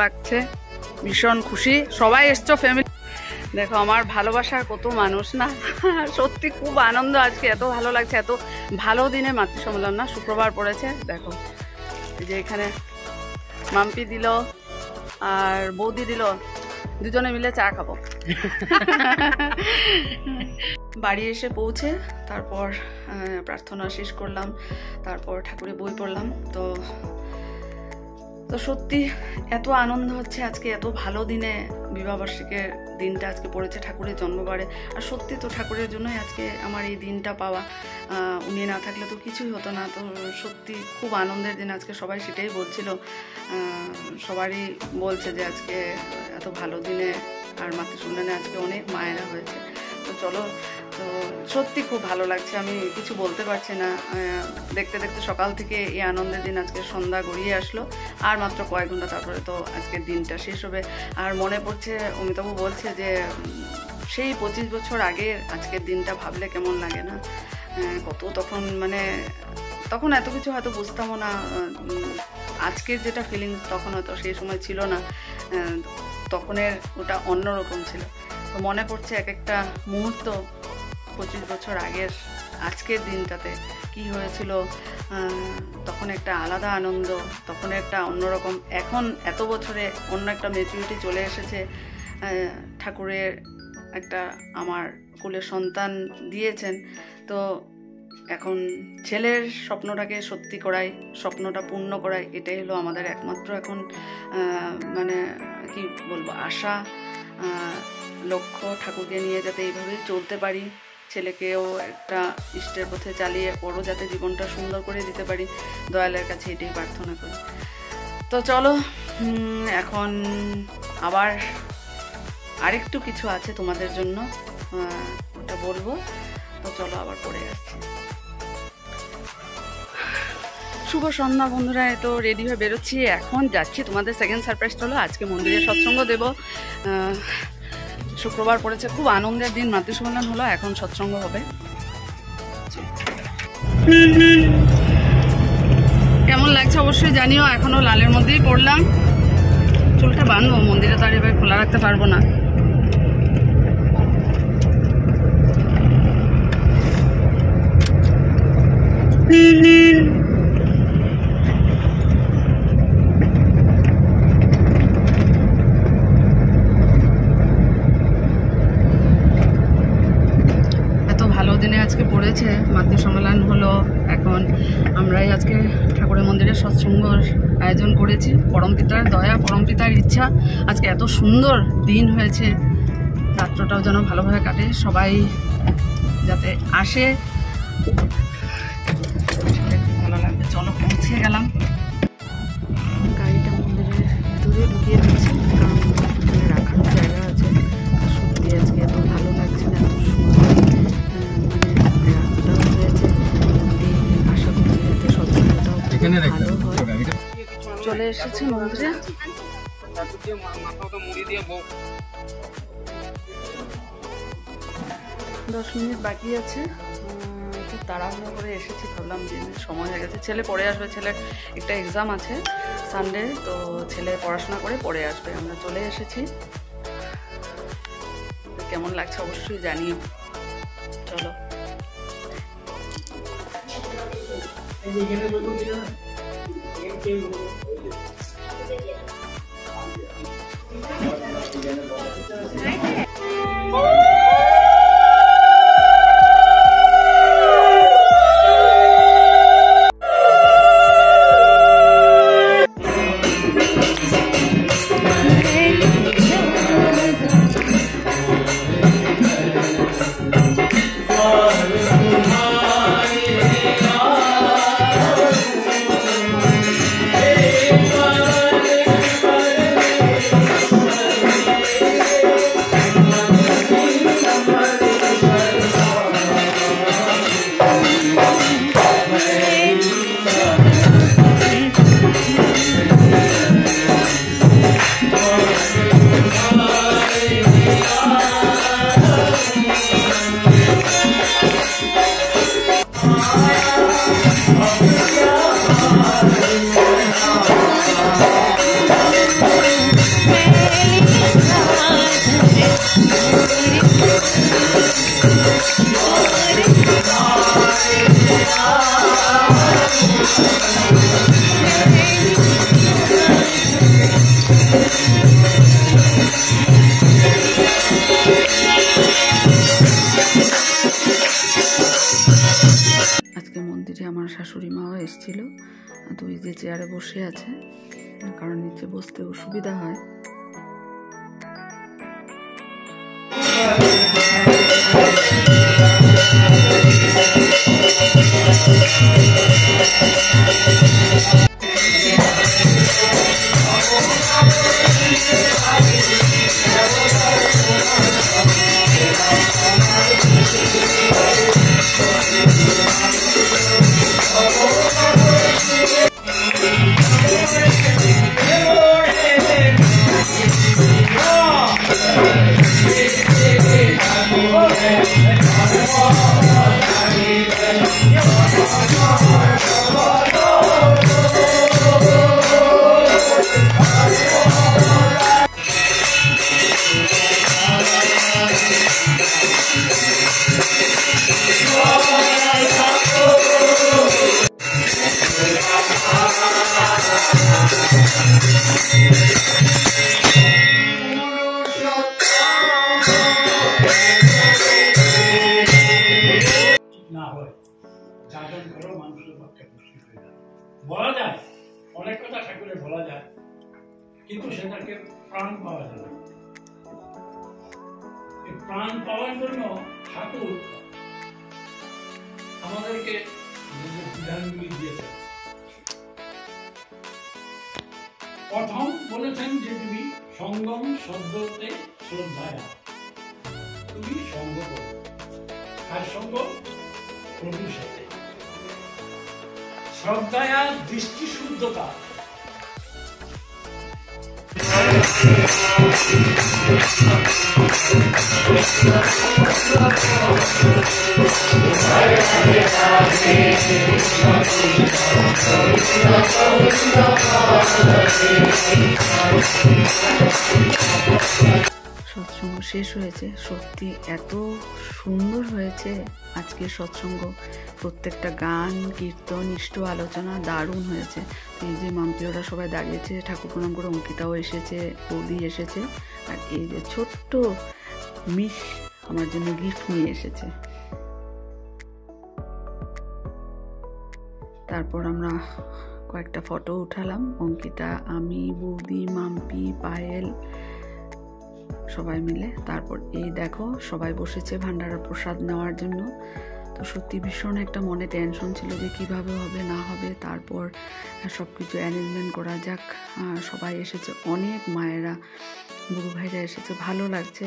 লাগছে, ভীষণ খুশি। সবাই এসছো ফ্যামিলি। দেখো আমার ভালোবাসার কত মানুষ না, সত্যি খুব আনন্দ আজকে, এত ভালো লাগছে। এত ভালো দিনে মাতৃ সম্মেলন না, শুক্রবার পড়েছে। দেখো এই যে এখানে মাম্পি দিল আর বৌদি দিল, দুজনে মিলে চা খাবো। বাড়ি এসে পৌঁছে তারপর প্রার্থনা শেষ করলাম, তারপর ঠাকুরের বই পড়লাম। তো সত্যি এত আনন্দ হচ্ছে আজকে, এত ভালো দিনে বিবাহবার্ষিকের দিনটা আজকে পড়েছে, ঠাকুরের জন্মবারে। আর সত্যি তো ঠাকুরের জন্যই আজকে আমার এই দিনটা পাওয়া, উনি না থাকলে তো কিছুই হতো না। তো সত্যি খুব আনন্দের দিন আজকে, সবাই সেটাই বলছিল, সবারই বলছে যে আজকে এত ভালো দিনে আর মাতৃসম্মেলনে আজকে অনেক মায়েরা হয়েছে। তো চলো, তো সত্যি খুব ভালো লাগছে, আমি কিছু বলতে পারছি না। দেখতে দেখতে সকাল থেকে এই আনন্দের দিন আজকে সন্ধ্যা গড়িয়ে আসলো, আর মাত্র কয়েক ঘন্টা তারপরে তো আজকের দিনটা শেষ হবে। আর মনে পড়ছে, অমিতাভ বলছে যে সেই 25 বছর আগের আজকের দিনটা ভাবলে কেমন লাগে না, কত তখন মানে তখন এত কিছু হয়তো বুঝতামও না। আজকের যেটা ফিলিংস তখন হয়তো সেই সময় ছিল না, তখনের ওটা অন্যরকম ছিল। তো মনে পড়ছে এক একটা মুহূর্ত 25 বছর আগের আজকের দিনটাতে কি হয়েছিল, তখন একটা আলাদা আনন্দ, তখন একটা অন্যরকম। এখন এত বছরে অন্য একটা ম্যাচুরিটি চলে এসেছে, ঠাকুরের একটা আমার কুলের সন্তান দিয়েছেন। তো এখন ছেলের স্বপ্নটাকে সত্যি করাই, স্বপ্নটা পূর্ণ করাই, এটাই হলো আমাদের একমাত্র এখন মানে কি বলবো আশা, লক্ষ্য। ঠাকুরকে নিয়ে যাতে এইভাবেই চলতে পারি, ছেলেকেও একটা ইষ্টের পথে চালিয়ে ওরও যাতে জীবনটা সুন্দর করে দিতে পারি, দয়ালের কাছে এটাই প্রার্থনা করি। তো চলো, এখন আবার আরেকটু কিছু আছে তোমাদের জন্য, ওটা বলবো। তো চলো আবার পরে আসছি। শুভ সন্ধ্যা বন্ধুরা, তো রেডি হয়ে বেরোচ্ছি, এখন যাচ্ছি। তোমাদের সেকেন্ড সারপ্রাইজটা হলো আজকে মন্দিরে সৎসঙ্গ দেব। শুক্রবার পড়েছে, খুব আনন্দের দিন, মাতৃসম্মেলন হলো, এখন সৎসঙ্গ হবে। কেমন লাগছে অবশ্যই জানিও। এখনো লালের মধ্যেই পড়লাম, চুলটা বাঁধবো, মন্দিরে তো আর এবার খোলা রাখতে পারবো না। আজকে পড়েছে, মাতৃ সম্মেলন হলো, এখন আমরাই আজকে ঠাকুরের মন্দিরে সৎসঙ্গর আয়োজন করেছি। পরমপিতার দয়া, পরমপিতার ইচ্ছা আজকে এত সুন্দর দিন হয়েছে, রাত্রটাও যেন ভালোভাবে কাটে, সবাই যাতে আসে, ভালো লাগবে। চলো পৌঁছে গেলাম, গাড়িটা মন্দিরের ভিতরে ঢুকিয়ে দিচ্ছি, কারণ রাখার জায়গা আছে। সত্যি আজকে এত ভালো লাগছে না, এত সুন্দর চলে এসেছি মন্দিরে। 10 মিনিট বাকি আছে, খুব তাড়াহুড়ো করে এসেছি, ভাবলাম যে সময় হয়ে গেছে। ছেলে পড়ে আসবে, ছেলের একটা এক্সাম আছে সানডে, তো ছেলে পড়াশোনা করে পড়ে আসবে। আমরা চলে এসেছি, কেমন লাগছে অবশ্যই জানিও। চলো Hey! বসে আছে, কারণ নিচে বসতে অসুবিধা হয়। বলা যায় অনেক কথা ঠাকুরের বলা যায়, কিন্তু সেটাকে প্রাণ পাওয়া যায়। এই প্রাণ পাওয়ার জন্য ঠাকুর আমাদেরকে বিধানগুলি দিয়েছেন। প্রথম বলেছেন যে তুমি সঙ্গম শব্দতে শ্রদ্ধায়, তুমি সঙ্গ করো। কার সঙ্গ? প্রভুর সাথে। শ্রদ্ধায়া দৃষ্টি শুদ্ধতা। সৎসঙ্গ শেষ হয়েছে, সত্যি এত সুন্দর হয়েছে আজকের সৎসঙ্গ। প্রত্যেকটা গান, কীর্তন, ইষ্ট আলোচনা দারুণ হয়েছে। এই যে মাম্পিওরা সবাই দাঁড়িয়েছে, ঠাকুর প্রণাম করে, অঙ্কিতাও এসেছে, বৌদি এসেছে, আর এই যে ছোট্ট মিস আমার জন্য গিফট নিয়ে এসেছে। তারপর আমরা কয়েকটা ফটো উঠালাম, অঙ্কিতা, আমি, বৌদি, মাম্পি, পায়েল সবাই মিলে। তারপর এই দেখো সবাই বসেছে ভান্ডারা প্রসাদ নেওয়ার জন্য। তো সত্যি ভীষণ একটা মনে টেনশন ছিল যে কিভাবে হবে না হবে। তারপর সব কিছু অ্যারেঞ্জমেন্ট করা যাক, সবাই এসেছে, অনেক মায়েরা, গুরু ভাইরা এসেছে, ভালো লাগছে।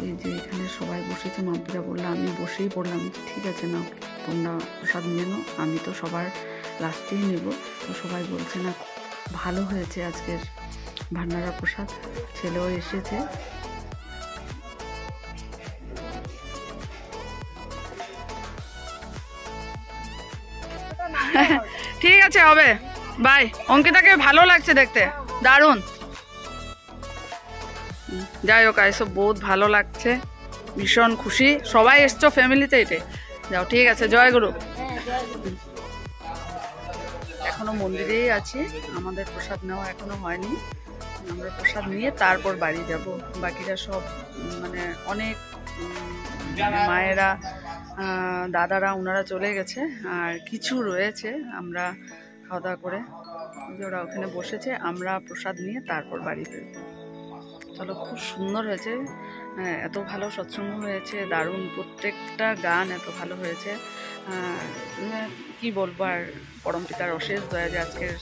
এই যে এখানে সবাই বসেছে, মাম্পিরা বললো, আমি বসেই পড়লাম, ঠিক আছে না তোমরা প্রসাদ নিয়ে নাও, আমি তো সবার লাস্টেই নেব। তো সবাই বলছে না ভালো হয়েছে আজকের ভান্ডারা প্রসাদ। ছেলেও এসেছে। ঠিক আছে, হবে, বাই। অঙ্কিতাকে ভালো লাগছে দেখতে, দারুণ। যাই হোক, এসব বহুত ভালো লাগছে, ভীষণ খুশি। সবাই এসছো ফ্যামিলিতে, এটাই। যাও, ঠিক আছে, জয় গুরু। এখনো মন্দিরেই আছি, আমাদের প্রসাদ নেওয়া এখনো হয়নি। আমরা প্রসাদ নিয়ে তারপর বাড়ি যাব। বাকিরা সব মানে অনেক মায়েরা, দাদারা, ওনারা চলে গেছে, আর কিছু রয়েছে। আমরা খাওয়া দাওয়া করে ওরা ওখানে বসেছে, আমরা প্রসাদ নিয়ে তারপর বাড়ি ফিরব। চলো, খুব সুন্দর হয়েছে, এত ভালো সৎসঙ্গ হয়েছে, দারুণ। প্রত্যেকটা গান এত ভালো হয়েছে, কি বলবো আর। পরমপিতার অশেষ দয়া যে আজকের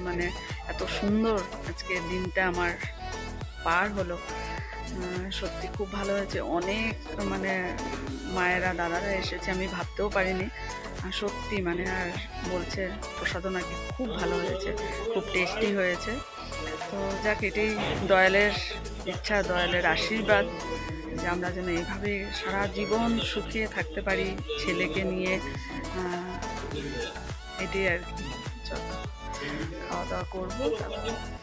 মানে এত সুন্দর আজকের দিনটা আমার পার হলো। সত্যি খুব ভালো হয়েছে। অনেক মানে মায়েরা, দাদারা এসেছে, আমি ভাবতেও পারিনি। সত্যি মানে, আর বলছে প্রসাদও নাকি খুব ভালো হয়েছে, খুব টেস্টি হয়েছে। তো যাক, এটাই দয়ালের ইচ্ছা, দয়ালের আশীর্বাদ যে আমরা যেন এইভাবে সারা জীবন সুখে থাকতে পারি ছেলেকে নিয়ে। এটাই আর কি। চলো, খাওয়া দাওয়া করবো।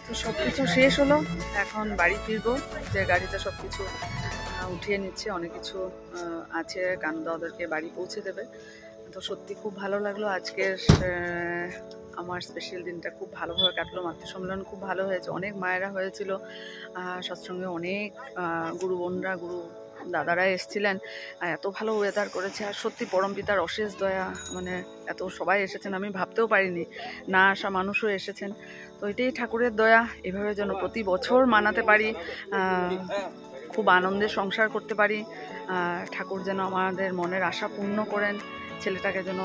তো সব কিছু শেষ হলো, এখন বাড়ি ফিরবো। যে গাড়িতে সব কিছু উঠিয়ে নিচ্ছে, অনেক কিছু আছে, কানুদা ওদেরকে বাড়ি পৌঁছে দেবে। তো সত্যি খুব ভালো লাগলো আজকের আমার স্পেশাল দিনটা, খুব ভালোভাবে কাটলো। মাতৃ সম্মেলন খুব ভালো হয়েছে, অনেক মায়েরা হয়েছিল সৎসঙ্গে, অনেক গুরু বোনরা, গুরু দাদারা এসেছিলেন, এত ভালো ওয়েদার করেছে। আর সত্যি পরমপিতার অশেষ দয়া, মানে এত সবাই এসেছেন আমি ভাবতেও পারিনি, না আসা মানুষও এসেছেন। তো এটাই ঠাকুরের দয়া, এভাবে যেন প্রতি বছর মানাতে পারি, খুব আনন্দে সংসার করতে পারি। ঠাকুর যেন আমাদের মনের আশা পূর্ণ করেন, ছেলেটাকে যেন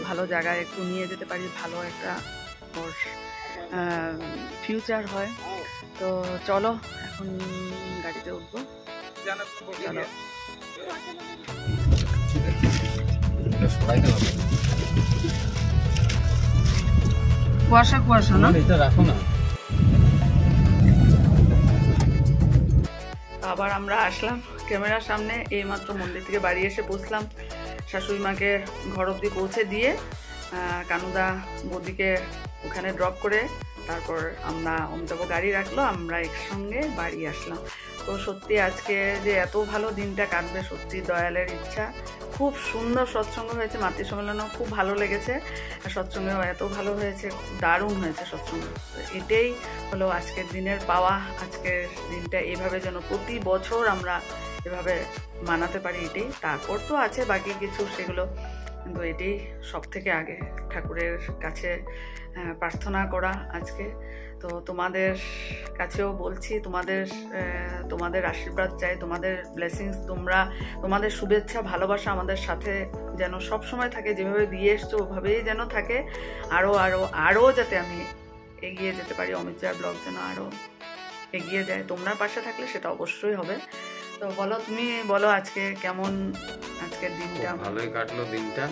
ভালো জায়গায় একটু নিয়ে যেতে পারি, ভালো একটা ওর ফিউচার হয়। তো চলো এখন গাড়িতে উঠবো, চলো। কুয়াশা কুয়াশা না, এটা রাখো না। আবার আমরা আসলাম ক্যামেরার সামনে। এইমাত্র মন্দির থেকে বাড়ি এসে বসলাম, শাশুড়ি মাকে ঘর অবধি পৌঁছে দিয়ে কানুদা বৌদিকে ওখানে ড্রপ করে তারপর আমরা অমিতাভ গাড়ি রাখলো, আমরা একসঙ্গে বাড়ি আসলাম। তো সত্যি আজকে যে এত ভালো দিনটা কাটবে, সত্যি দয়ালের ইচ্ছা। খুব সুন্দর সৎসঙ্গ হয়েছে, মাতৃ সম্মেলনও খুব ভালো লেগেছে, সৎসঙ্গেও এত ভালো হয়েছে, দারুণ হয়েছে সৎসঙ্গ। এটাই হলো আজকের দিনের পাওয়া। আজকের দিনটা এভাবে যেন প্রতি বছর আমরা এভাবে মানাতে পারি, এটাই। তারপর তো আছে বাকি কিছু, সেগুলো, কিন্তু এটাই সব থেকে আগে ঠাকুরের কাছে প্রার্থনা করা আজকে। তো তোমাদের কাছেও বলছি, তোমাদের আশীর্বাদ চাই, তোমাদের ব্লেসিংস, তোমাদের শুভেচ্ছা ভালোবাসা আমাদের সাথে যেন সব সময় থাকে, যেভাবে দিয়ে এসছো ওভাবেই যেন থাকে। আরও যাতে আমি এগিয়ে যেতে পারি, অমিতজার ব্লগ যেন আরও এগিয়ে যায়। তোমরা পাশে থাকলে সেটা অবশ্যই হবে। তো বলো, তুমি বলো আজকে কেমন আজকের দিনটা? ভালোই কাটলো দিনটা,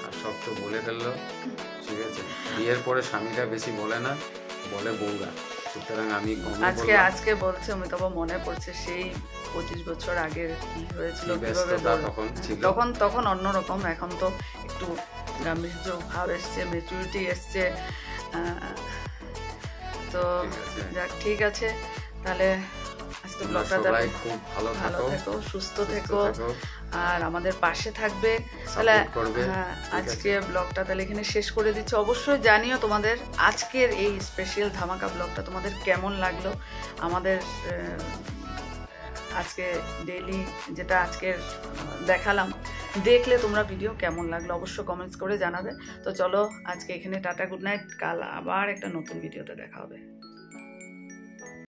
আর সব তো বলে ফেললো, ঠিক আছে। বিয়ের পরে স্বামীরা বেশি বলে না, বলে বউরা, সুতরাং আমি আজকে বলছে অমিতাভ মনে পড়ছে সেই 25 বছর আগের কি হয়েছিল, তখন অন্যরকম। এখন তো একটু গাম্ভীর্য ভাব এসছে, ম্যাচুরিটি এসছে। তো যাক, ঠিক আছে তাহলে আজকে ব্লগটা খুব ভালো থেকো, সুস্থ থেকো, আর আমাদের পাশে থাকবে। তাহলে আজকে ব্লগটা তাহলে এখানে শেষ করে দিচ্ছি। অবশ্যই জানিও তোমাদের আজকের এই স্পেশাল ধামাকা ব্লগটা তোমাদের কেমন লাগলো। আমাদের আজকে ডেইলি যেটা আজকের দেখালাম, দেখলে তোমরা ভিডিও কেমন লাগলো অবশ্য কমেন্টস করে জানাবে। তো চলো আজকে এখানে টাটা, গুড নাইট। কাল আবার একটা নতুন ভিডিওতে দেখা হবে।